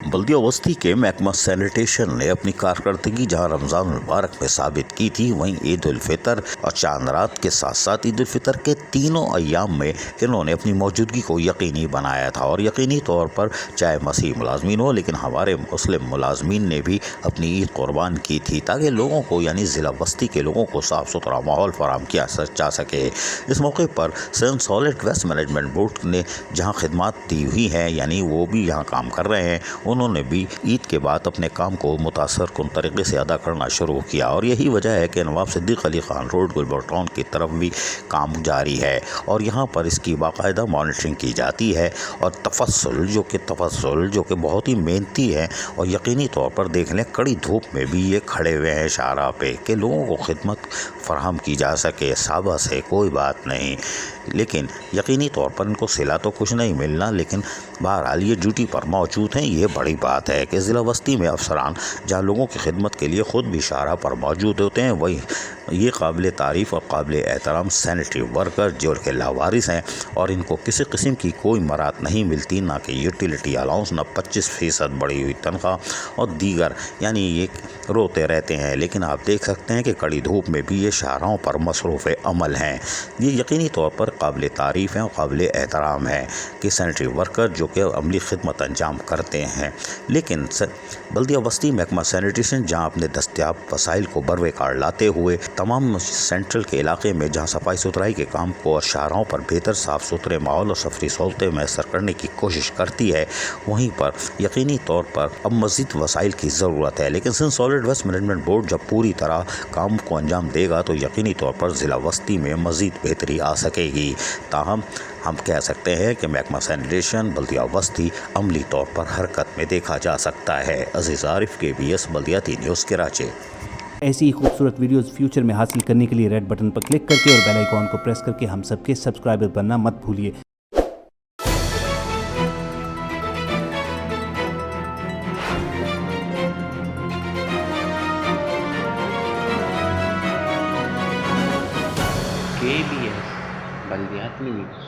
बल्दिया वस्ती के महकमा सैनिटेशन ने अपनी कारकर्दगी जहां रमज़ान मुबारक में साबित की थी, वहीं ईद उल फितर और चांद रात के साथ साथ ईद उल फितर के तीनों अय्याम में इन्होंने अपनी मौजूदगी को यकीनी बनाया था। और यकीनी तौर पर चाहे मसीह मुलाजमीन हो, लेकिन हमारे मुस्लिम मुलाजमीन ने भी अपनी ईद कुर्बान की थी ताकि लोगों को यानी ज़िला बस्ती के लोगों को साफ़ सुथरा माहौल फराहम किया जा सके। इस मौके पर सेंट सॉलिड वेस्ट मैनेजमेंट बोर्ड ने जहाँ खिदमत दी हुई हैं, यानी वो भी यहाँ काम कर रहे हैं, उन्होंने भी ईद के बाद अपने काम को मुतासर कुन तरीके से अदा करना शुरू किया। और यही वजह है कि नवाब सिद्दीक अली खान रोड गुलबर्ग टाउन की तरफ भी काम जारी है और यहाँ पर इसकी बाकायदा मॉनिटरिंग की जाती है। और तफस्सुल जो कि बहुत ही मेहनती है और यकीनी तौर पर देख लें कड़ी धूप में भी ये खड़े हुए हैं शाहराह पे कि लोगों को खिदमत फराहम की जा सके। साबा से कोई बात नहीं, लेकिन यकीनी तौर पर इनको सिला तो कुछ नहीं मिलना, लेकिन बहरहाल ये ड्यूटी पर मौजूद हैं। ये बड़ी बात है कि ज़िला बस्ती में अफसरान जहाँ लोगों की खिदमत के लिए ख़ुद भी शाहराह पर मौजूद होते हैं, वही ये काबिल तारीफ़ और काबिल एहतराम सैनिटरी वर्कर जो कि लावारिस हैं और इनको किसी किस्म की कोई मराद नहीं मिलती, ना कि यूटिलिटी अलाउंस, ना 25% बढ़ी हुई तनख्वाह और दीगर, यानी ये रोते रहते हैं। लेकिन आप देख सकते हैं कि कड़ी धूप में भी ये शाहराहों पर मसरूफ़ अमल हैं। ये यकीनी तौर पर काबिल तारीफ़ हैं और काबिल एहतराम है कि सैनिटरी वर्कर जो कि अमली खिदमत अंजाम करते हैं। लेकिन बल्दिया बस्ती महकमा सैनिटेशन जहाँ अपने दस्तियाब वसाइल को बरवेकार लाते हुए तमाम सेंट्रल के इलाके में जहाँ सफाई सुथराई के काम को और शाहराहों पर बेहतर साफ़ सुथरे माहौल और सफरी सहूलतें मैसर करने की कोशिश करती है, वहीं पर यकीनी तौर पर अब मज़ीद वसाइल की ज़रूरत है। लेकिन सेंट सॉलिड वेस्ट मैनेजमेंट बोर्ड जब पूरी तरह काम को अंजाम देगा तो यकीनी तौर पर ज़िला बस्ती में मज़ीद बेहतरी आ सकेगी। ताहम हम कह सकते हैं कि महकमा सैनिटेशन बल्दिया बस्ती अमली तौर पर हरकत में देखा जा सकता है। अज़ीज़ आरिफ, KBS बल्दियाती न्यूज़ कराची। ऐसी ही खूबसूरत वीडियोस फ्यूचर में हासिल करने के लिए रेड बटन पर क्लिक करके और बेल आइकॉन को प्रेस करके हम सबके सब्सक्राइबर बनना मत भूलिए। KBS बल्दियाती न्यूज़।